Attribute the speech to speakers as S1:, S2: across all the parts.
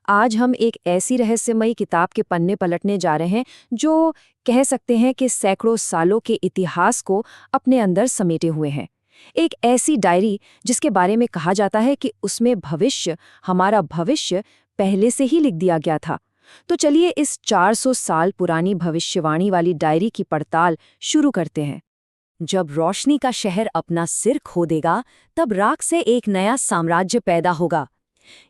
S1: आज हम एक ऐसी रहस्यमयी किताब के पन्ने पलटने जा रहे हैं जो कह सकते हैं कि सैकड़ों सालों के इतिहास को अपने अंदर समेटे हुए हैं। एक ऐसी डायरी जिसके बारे में कहा जाता है कि उसमें भविष्य, हमारा भविष्य पहले से ही लिख दिया गया था। तो चलिए इस 400 साल पुरानी भविष्यवाणी वाली डायरी की पड़ताल शुरू करते हैं। जब रोशनी का शहर अपना सिर खो देगा, तब राख से एक नया साम्राज्य पैदा होगा।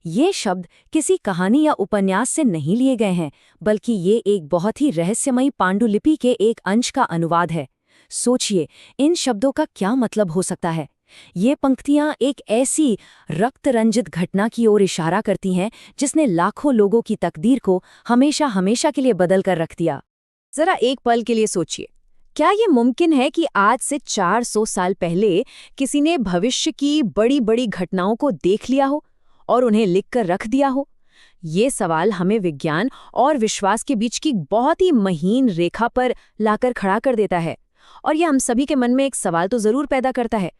S1: ये शब्द किसी कहानी या उपन्यास से नहीं लिए गए हैं, बल्कि ये एक बहुत ही रहस्यमयी पांडुलिपि के एक अंश का अनुवाद है। सोचिए, इन शब्दों का क्या मतलब हो सकता है। ये पंक्तियां एक ऐसी रक्त रंजित घटना की ओर इशारा करती हैं जिसने लाखों लोगों की तकदीर को हमेशा हमेशा के लिए बदल कर रख दिया। जरा एक पल के लिए सोचिए, क्या ये मुमकिन है कि आज से 400 साल पहले किसी ने भविष्य की बड़ी बड़ी घटनाओं को देख लिया हो और उन्हें लिखकर रख दिया हो? ये सवाल हमें विज्ञान और विश्वास के बीच की बहुत ही महीन रेखा पर लाकर खड़ा कर देता है। और ये हम सभी के मन में एक सवाल तो जरूर पैदा करता है,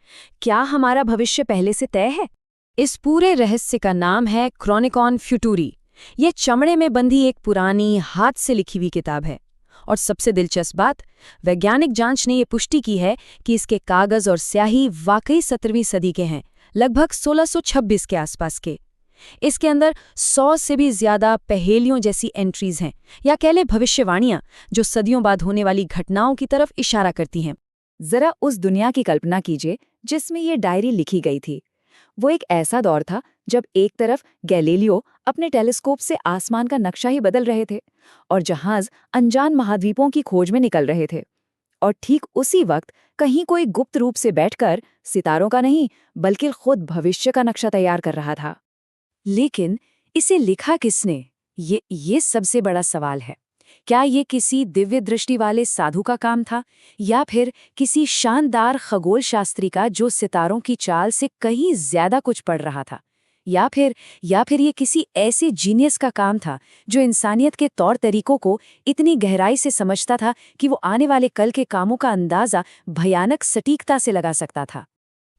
S1: क्या हमारा भविष्य पहले से तय है? इस पूरे रहस्य का नाम है क्रॉनिकॉन फ्यूटूरी। ये चमड़े में बंधी एक पुरानी, हाथ से लिखी हुई किताब है। और सबसे दिलचस्प बात, वैज्ञानिक जांच ने ये पुष्टि की है कि इसके कागज और स्याही वाकई 17वीं सदी के हैं, लगभग 1626 के आसपास के। इसके अंदर 100 से भी ज्यादा पहेलियों जैसी एंट्रीज हैं, या कह लें भविष्यवाणियां, जो सदियों बाद होने वाली घटनाओं की तरफ इशारा करती हैं। जरा उस दुनिया की कल्पना कीजिए जिसमें ये डायरी लिखी गई थी। वो एक ऐसा दौर था जब एक तरफ गैलीलियो अपने टेलीस्कोप से आसमान का नक्शा ही बदल रहे थे और जहाज अनजान महाद्वीपों की खोज में निकल रहे थे। और ठीक उसी वक्त कहीं कोई गुप्त रूप से बैठकर सितारों का नहीं, बल्कि खुद भविष्य का नक्शा तैयार कर रहा था। लेकिन इसे लिखा किसने? ये सबसे बड़ा सवाल है। क्या ये किसी दिव्य दृष्टि वाले साधु का काम था, या फिर किसी शानदार खगोल शास्त्री का जो सितारों की चाल से कहीं ज्यादा कुछ पढ़ रहा था? या फिर ये किसी ऐसे जीनियस का काम था जो इंसानियत के तौर तरीकों को इतनी गहराई से समझता था कि वो आने वाले कल के कामों का अंदाजा भयानक सटीकता से लगा सकता था?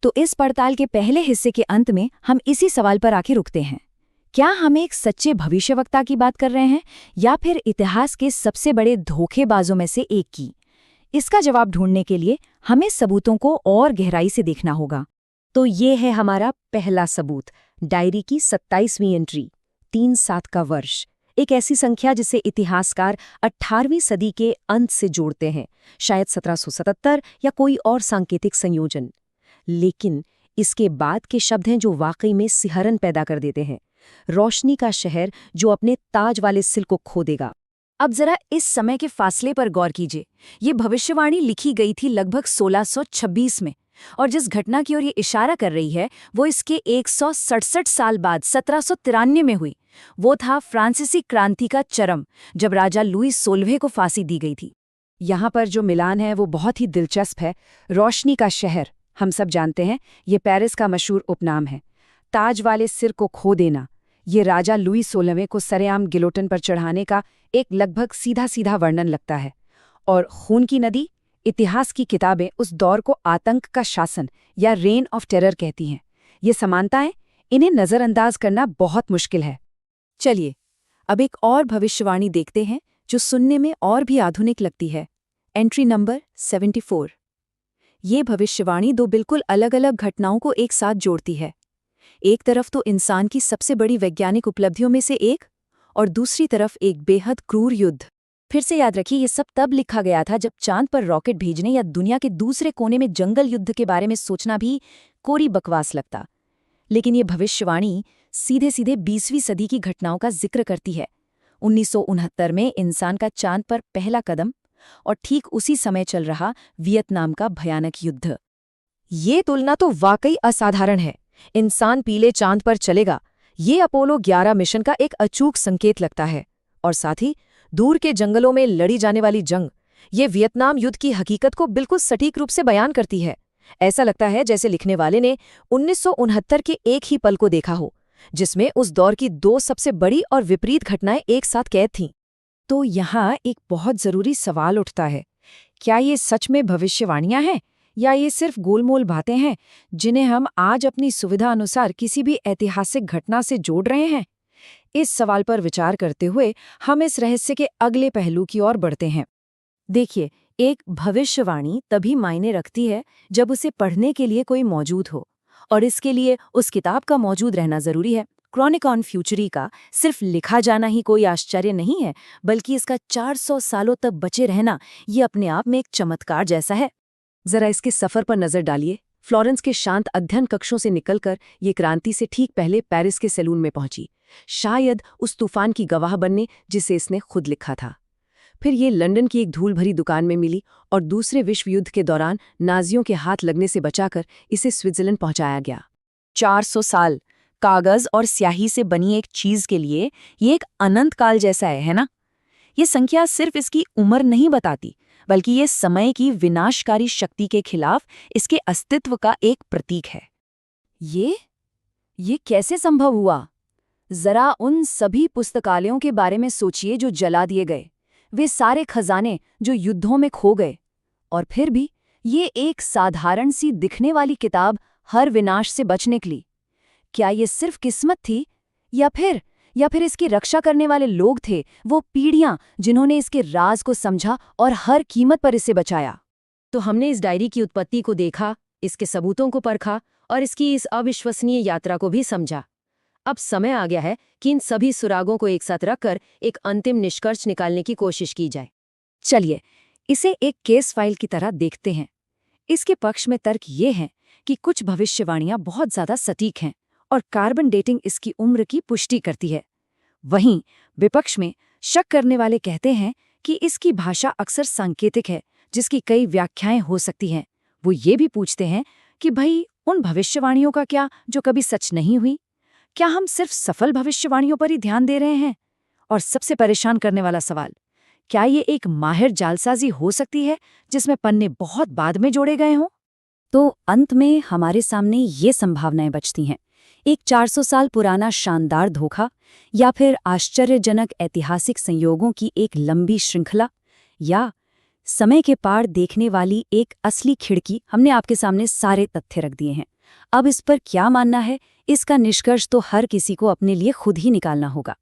S1: तो इस पड़ताल के पहले हिस्से के अंत में हम इसी सवाल पर आके रुकते हैं। क्या हम एक सच्चे भविष्यवक्ता की बात कर रहे हैं, या फिर इतिहास के सबसे बड़े धोखेबाजों में से एक की? इसका जवाब ढूंढने के लिए हमें सबूतों को और गहराई से देखना होगा। तो ये है हमारा पहला सबूत, डायरी की 27वीं एंट्री, 3/7 का वर्ष। एक ऐसी संख्या जिसे इतिहासकार 18वीं सदी के अंत से जोड़ते हैं, शायद 1777 या कोई और सांकेतिक संयोजन। लेकिन इसके बाद के शब्द हैं जो वाकई में सिहरन पैदा कर देते हैं। रोशनी का शहर जो अपने ताज वाले सिल को खो देगा। अब जरा इस समय के फासले पर गौर कीजिए। ये भविष्यवाणी लिखी गई थी लगभग 1626 में, और जिस घटना की ओर ये इशारा कर रही है वो इसके 167 साल बाद 1793 में हुई। वो था फ्रांसीसी क्रांति का चरम, जब राजा लुई 16वें को फांसी दी गई थी। यहाँ पर जो मिलान है वो बहुत ही दिलचस्प है। रोशनी का शहर, हम सब जानते हैं, ये पेरिस का मशहूर उपनाम है। ताज वाले सिर को खो देना, ये राजा लुई 16वें को सरेआम गिलोटन पर चढ़ाने का एक लगभग सीधा सीधा वर्णन लगता है। और खून की नदी, इतिहास की किताबें उस दौर को आतंक का शासन या रेन ऑफ टेरर कहती हैं। ये समानताएं, इन्हें नज़रअंदाज करना बहुत मुश्किल है। चलिए अब एक और भविष्यवाणी देखते हैं जो सुनने में और भी आधुनिक लगती है। Entry number 74। ये भविष्यवाणी दो बिल्कुल अलग अलग घटनाओं को एक साथ जोड़ती है। एक तरफ तो इंसान की सबसे बड़ी वैज्ञानिक उपलब्धियों में से एक, और दूसरी तरफ एक बेहद क्रूर युद्ध। फिर से याद रखिए, ये सब तब लिखा गया था जब चांद पर रॉकेट भेजने या दुनिया के दूसरे कोने में जंगल युद्ध के बारे में सोचना भी कोरी बकवास लगता। लेकिन ये भविष्यवाणी सीधे सीधे 20वीं सदी की घटनाओं का जिक्र करती है। 1969 में इंसान का चांद पर पहला कदम, और ठीक उसी समय चल रहा वियतनाम का भयानक युद्ध। ये तुलना तो वाकई असाधारण है। इंसान पीले चांद पर चलेगा, ये अपोलो 11 मिशन का एक अचूक संकेत लगता है। और साथ ही दूर के जंगलों में लड़ी जाने वाली जंग, ये वियतनाम युद्ध की हकीकत को बिल्कुल सटीक रूप से बयान करती है। ऐसा लगता है जैसे लिखने वाले ने 1969 के एक ही पल को देखा हो, जिसमें उस दौर की दो सबसे बड़ी और विपरीत घटनाएं एक साथ कैद थीं। तो यहाँ एक बहुत जरूरी सवाल उठता है, क्या ये सच में भविष्यवाणियां हैं, या ये सिर्फ गोलमोल बातें हैं जिन्हें हम आज अपनी सुविधा अनुसार किसी भी ऐतिहासिक घटना से जोड़ रहे हैं? इस सवाल पर विचार करते हुए हम इस रहस्य के अगले पहलू की ओर बढ़ते हैं। देखिए, एक भविष्यवाणी तभी मायने रखती है जब उसे पढ़ने के लिए कोई मौजूद हो, और इसके लिए उस किताब का मौजूद रहना जरूरी है। क्रॉनिक ऑन फ्यूचरी का सिर्फ लिखा जाना ही कोई आश्चर्य नहीं है, बल्कि इसका 400 सालों तक बचे रहना ये अपने आप में एक चमत्कार जैसा है। जरा इसके सफर पर नजर डालिए। फ्लोरेंस के शांत अध्ययन कक्षों से निकलकर ये क्रांति से ठीक पहले पेरिस के सैलून में पहुंची, शायद उस तूफान की गवाह बनने जिसे इसने खुद लिखा था। फिर ये लंदन की एक धूल भरी दुकान में मिली और दूसरे विश्व युद्ध के दौरान नाजियों के हाथ लगने से बचाकर इसे स्विट्जरलैंड पहुंचाया गया। 400 साल कागज और स्याही से बनी एक चीज के लिए ये एक अनंत काल जैसा है ना? ये संख्या सिर्फ इसकी उम्र नहीं बताती, बल्कि ये समय की विनाशकारी शक्ति के खिलाफ इसके अस्तित्व का एक प्रतीक है। ये कैसे संभव हुआ? जरा उन सभी पुस्तकालयों के बारे में सोचिए जो जला दिए गए, वे सारे खजाने जो युद्धों में खो गए, और फिर भी ये एक साधारण सी दिखने वाली किताब हर विनाश से बच निकली। क्या ये सिर्फ किस्मत थी, या फिर इसकी रक्षा करने वाले लोग थे, वो पीढ़ियां जिन्होंने इसके राज को समझा और हर कीमत पर इसे बचाया? तो हमने इस डायरी की उत्पत्ति को देखा, इसके सबूतों को परखा और इसकी इस अविश्वसनीय यात्रा को भी समझा। अब समय आ गया है कि इन सभी सुरागों को एक साथ रखकर एक अंतिम निष्कर्ष निकालने की कोशिश की जाए। चलिए, इसे एक केस फाइल की तरह देखते हैं। इसके पक्ष में तर्क ये है कि कुछ भविष्यवाणियां बहुत ज्यादा सटीक हैं और कार्बन डेटिंग इसकी उम्र की पुष्टि करती है। वहीं विपक्ष में शक करने वाले कहते हैं कि इसकी भाषा अक्सर सांकेतिक है, जिसकी कई व्याख्याएं हो सकती हैं। वो ये भी पूछते हैं कि भाई, उन भविष्यवाणियों का क्या जो कभी सच नहीं हुई? क्या हम सिर्फ सफल भविष्यवाणियों पर ही ध्यान दे रहे हैं? और सबसे परेशान करने वाला सवाल, क्या ये एक माहिर जालसाजी हो सकती है जिसमें पन्ने बहुत बाद में जोड़े गए हों? तो अंत में हमारे सामने ये संभावनाएं बचती हैं। एक 400 साल पुराना शानदार धोखा, या फिर आश्चर्यजनक ऐतिहासिक संयोगों की एक लंबी श्रृंखला, या समय के पार देखने वाली एक असली खिड़की। हमने आपके सामने सारे तथ्य रख दिए हैं। अब इस पर क्या मानना है, इसका निष्कर्ष तो हर किसी को अपने लिए खुद ही निकालना होगा।